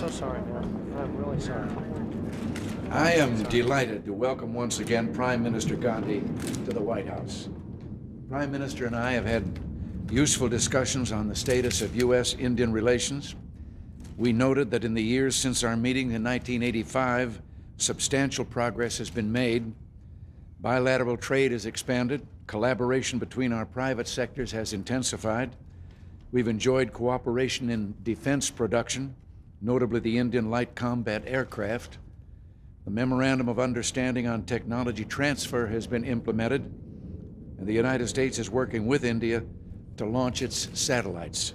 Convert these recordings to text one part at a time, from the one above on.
so sorry, man. I'm really sorry. I am delighted to welcome once again Prime Minister Gandhi to the White House. The Prime Minister and I have had useful discussions on the status of U.S.-Indian relations. We noted that in the years since our meeting in 1985, substantial progress has been made. Bilateral trade has expanded. Collaboration between our private sectors has intensified. We've enjoyed cooperation in defense production, notably the Indian Light Combat Aircraft. The Memorandum of Understanding on Technology Transfer has been implemented, and the United States is working with India to launch its satellites.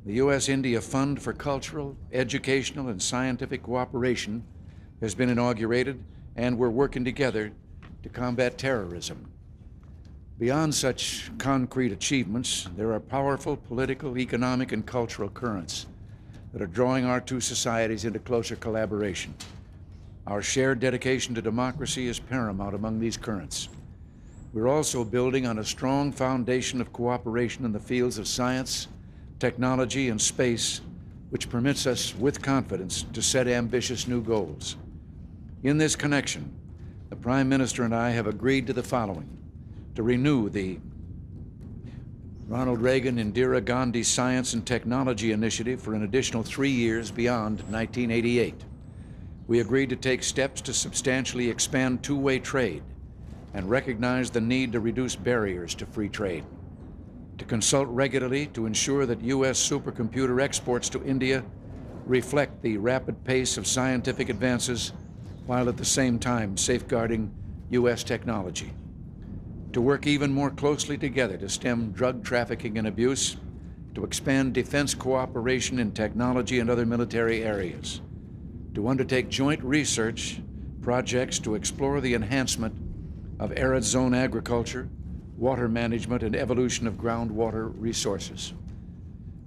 The U.S.-India Fund for Cultural, Educational, and Scientific Cooperation has been inaugurated, and we're working together to combat terrorism. Beyond such concrete achievements, there are powerful political, economic, and cultural currents that are drawing our two societies into closer collaboration. Our shared dedication to democracy is paramount among these currents. We're also building on a strong foundation of cooperation in the fields of science, technology, and space, which permits us, with confidence, to set ambitious new goals. In this connection, the Prime Minister and I have agreed to the following: to renew the Ronald Reagan Indira Gandhi Science and Technology Initiative for an additional 3 years beyond 1988. We agreed to take steps to substantially expand two-way trade and recognize the need to reduce barriers to free trade, to consult regularly to ensure that U.S. supercomputer exports to India reflect the rapid pace of scientific advances while at the same time safeguarding U.S. technology, to work even more closely together to stem drug trafficking and abuse, to expand defense cooperation in technology and other military areas, to undertake joint research projects to explore the enhancement of arid zone agriculture, water management, and evolution of groundwater resources,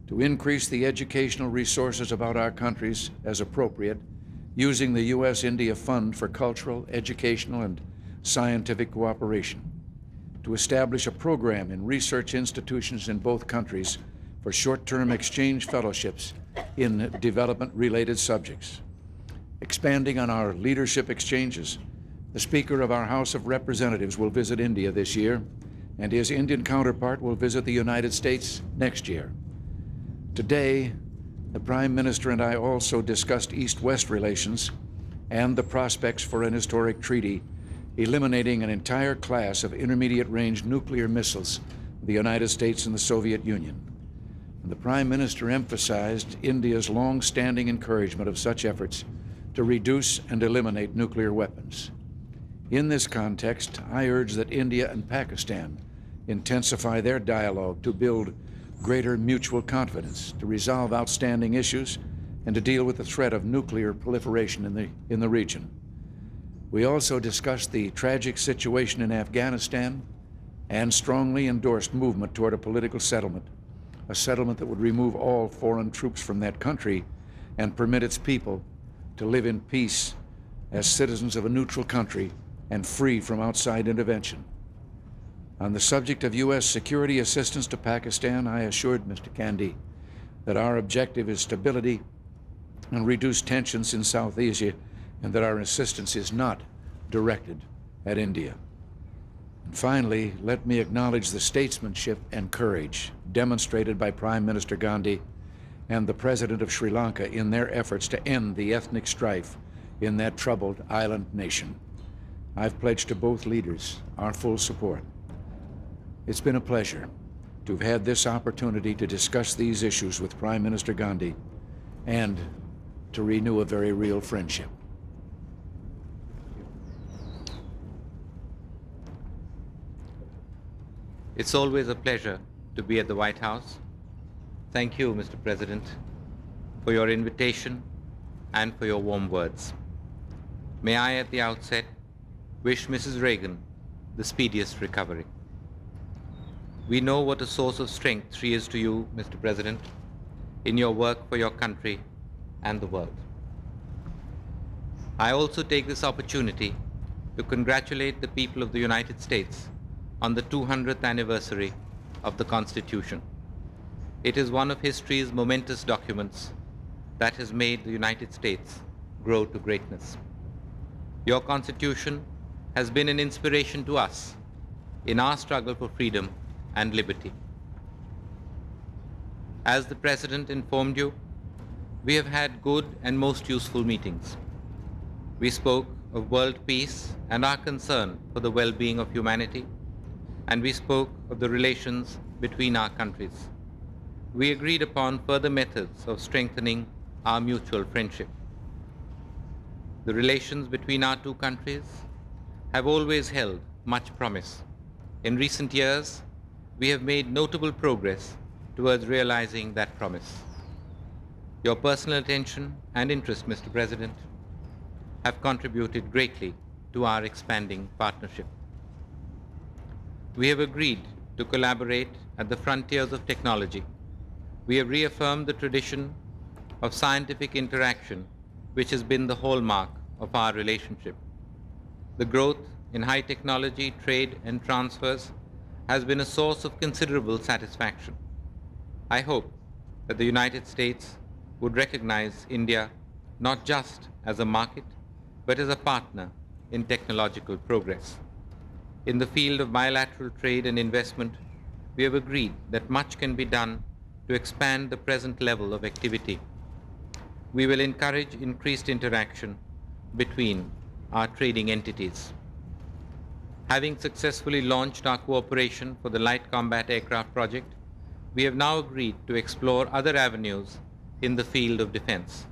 to increase the educational resources about our countries as appropriate, using the U.S.-India Fund for Cultural, Educational, and Scientific Cooperation, to establish a program in research institutions in both countries for short-term exchange fellowships in development-related subjects. Expanding on our leadership exchanges, the Speaker of our House of Representatives will visit India this year, and his Indian counterpart will visit the United States next year. Today, the Prime Minister and I also discussed East-West relations and the prospects for an historic treaty eliminating an entire class of intermediate-range nuclear missiles of the United States and the Soviet Union. And the Prime Minister emphasized India's long-standing encouragement of such efforts to reduce and eliminate nuclear weapons. In this context, I urge that India and Pakistan intensify their dialogue to build greater mutual confidence, to resolve outstanding issues, and to deal with the threat of nuclear proliferation in the region. We also discussed the tragic situation in Afghanistan and strongly endorsed movement toward a political settlement, a settlement that would remove all foreign troops from that country and permit its people to live in peace as citizens of a neutral country and free from outside intervention. On the subject of U.S. security assistance to Pakistan, I assured Mr. Gandhi that our objective is stability and reduce tensions in South Asia, and that our assistance is not directed at India. And finally, let me acknowledge the statesmanship and courage demonstrated by Prime Minister Gandhi and the President of Sri Lanka in their efforts to end the ethnic strife in that troubled island nation. I've pledged to both leaders our full support. It's been a pleasure to have had this opportunity to discuss these issues with Prime Minister Gandhi and to renew a very real friendship. It's always a pleasure to be at the White House. Thank you, Mr. President, for your invitation and for your warm words. May I, at the outset, wish Mrs. Reagan the speediest recovery. We know what a source of strength she is to you, Mr. President, in your work for your country and the world. I also take this opportunity to congratulate the people of the United States on the 200th anniversary of the Constitution. It is one of history's momentous documents, that has made the United States grow to greatness. Your Constitution has been an inspiration to us in our struggle for freedom and liberty. As the President informed you, we have had good and most useful meetings. We spoke of world peace and our concern for the well-being of humanity, and we spoke of the relations between our countries. We agreed upon further methods of strengthening our mutual friendship. The relations between our two countries have always held much promise. In recent years, we have made notable progress towards realizing that promise. Your personal attention and interest, Mr. President, have contributed greatly to our expanding partnership. We have agreed to collaborate at the frontiers of technology. We have reaffirmed the tradition of scientific interaction, which has been the hallmark of our relationship. The growth in high technology, trade, and transfers has been a source of considerable satisfaction. I hope that the United States would recognize India not just as a market, but as a partner in technological progress. In the field of bilateral trade and investment, we have agreed that much can be done to expand the present level of activity. We will encourage increased interaction between our trading entities. Having successfully launched our cooperation for the Light Combat Aircraft project, we have now agreed to explore other avenues in the field of defense.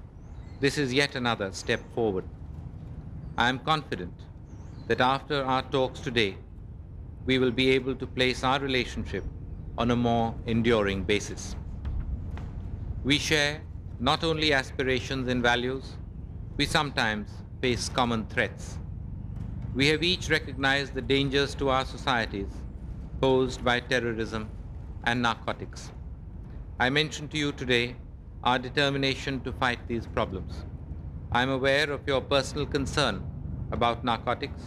This is yet another step forward. I am confident that after our talks today, we will be able to place our relationship on a more enduring basis. We share not only aspirations and values, we sometimes face common threats. We have each recognized the dangers to our societies posed by terrorism and narcotics. I mentioned to you today our determination to fight these problems. I am aware of your personal concern about narcotics,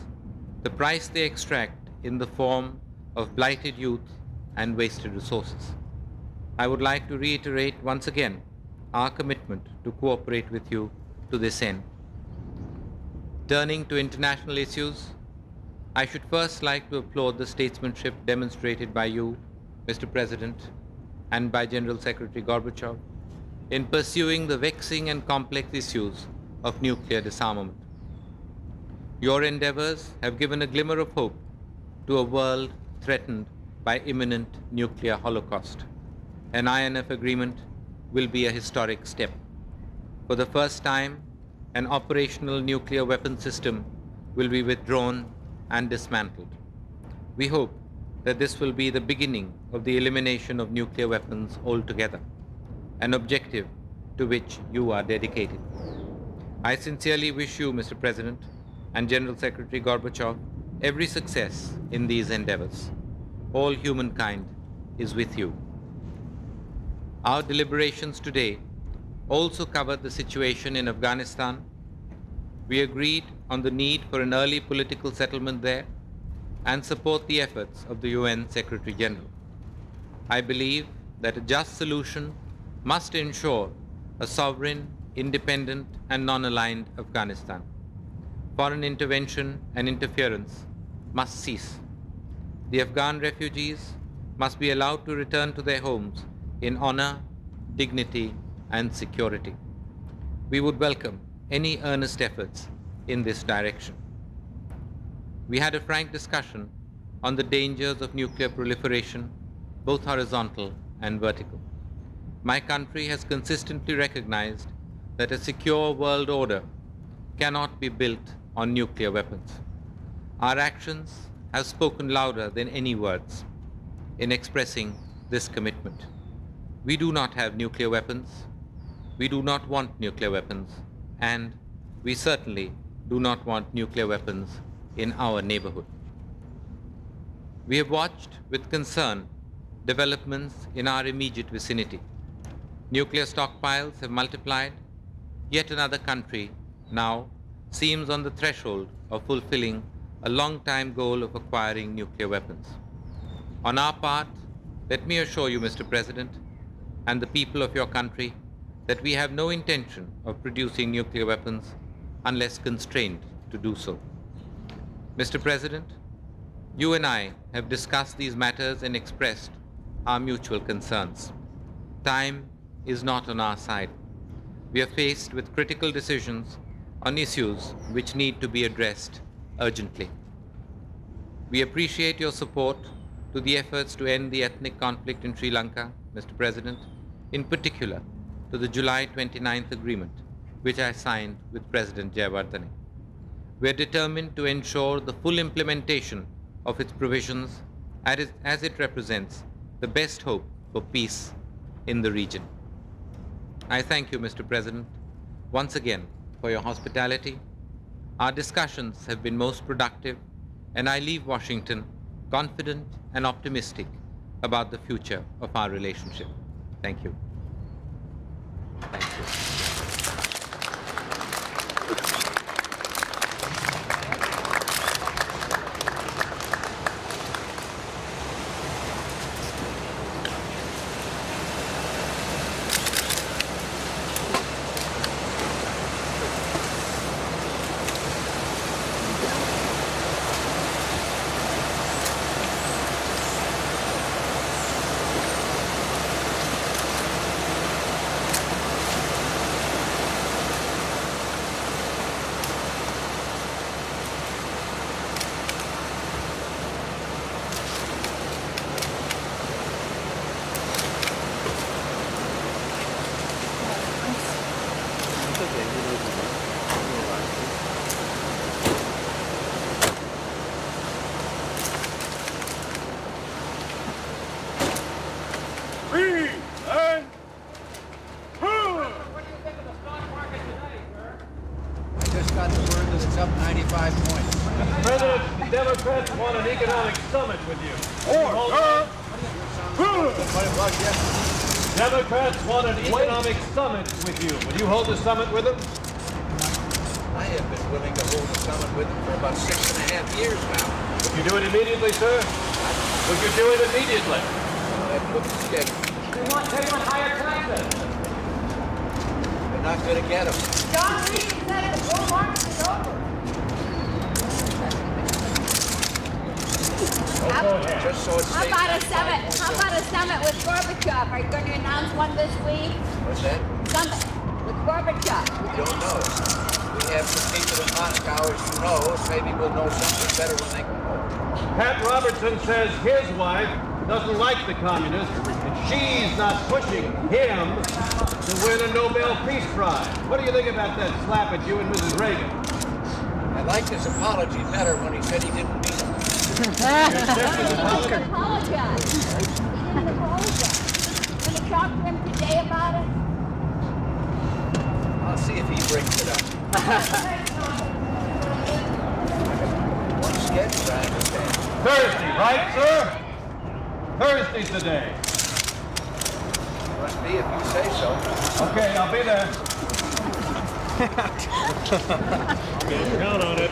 the price they extract in the form of blighted youth and wasted resources. I would like to reiterate once again our commitment to cooperate with you to this end. Turning to international issues, I should first like to applaud the statesmanship demonstrated by you, Mr. President, and by General Secretary Gorbachev in pursuing the vexing and complex issues of nuclear disarmament. Your endeavors have given a glimmer of hope to a world threatened by imminent nuclear holocaust. An INF agreement will be a historic step. For the first time, an operational nuclear weapon system will be withdrawn and dismantled. We hope that this will be the beginning of the elimination of nuclear weapons altogether, an objective to which you are dedicated. I sincerely wish you, Mr. President, and General Secretary Gorbachev every success in these endeavors. All humankind is with you. Our deliberations today also covered the situation in Afghanistan. We agreed on the need for an early political settlement there and support the efforts of the UN Secretary General. I believe that a just solution must ensure a sovereign, independent, and non-aligned Afghanistan. Foreign intervention and interference must cease. The Afghan refugees must be allowed to return to their homes in honor, dignity, and security. We would welcome any earnest efforts in this direction. We had a frank discussion on the dangers of nuclear proliferation, both horizontal and vertical. My country has consistently recognized that a secure world order cannot be built on nuclear weapons. Our actions have spoken louder than any words in expressing this commitment. We do not have nuclear weapons, we do not want nuclear weapons, and we certainly do not want nuclear weapons in our neighborhood. We have watched with concern developments in our immediate vicinity. Nuclear stockpiles have multiplied. Yet another country now seems on the threshold of fulfilling a long-time goal of acquiring nuclear weapons. On our part, let me assure you, Mr. President, and the people of your country, that we have no intention of producing nuclear weapons unless constrained to do so. Mr. President, you and I have discussed these matters and expressed our mutual concerns. Time is not on our side. We are faced with critical decisions on issues which need to be addressed urgently. We appreciate your support to the efforts to end the ethnic conflict in Sri Lanka, Mr. President, in particular to the July 29th agreement, which I signed with President Jayawardene. We are determined to ensure the full implementation of its provisions as it represents the best hope for peace in the region. I thank you, Mr. President, once again for your hospitality. Our discussions have been most productive, and I leave Washington confident and optimistic about the future of our relationship. Thank you. Thank you. Got the word that it's up 95 points. Mr. President, the Democrats want an economic summit with you. Democrats want an economic summit with you. Will you hold a summit with them? I have been willing to hold a summit with them for about 6.5 years now. Would you do it immediately, sir? Would you do it immediately? I've looked at the schedule. They want higher taxes. They're not going to get them. John Reagan said the bull market is over. Just so it's How safe. about a summit? How about a summit with Gorbachev? Are you going to announce one this week? What's that? Summit with Gorbachev. We don't know. We have some people in Moscow, as you know. Maybe we'll know something better when they come home. Pat Robertson says his wife doesn't like the communists, and she's not pushing him to win a Nobel Peace Prize. What do you think about that slap at you and Mrs. Reagan? I liked his apology better when he said he didn't mean it. He didn't apologize. He didn't apologize. Going to talk to him today about it? I'll see if he brings it up. One schedule, I understand. Thursday, right, sir? Thursday's the day. Must be if you say so. Okay, I'll be there. Count on it.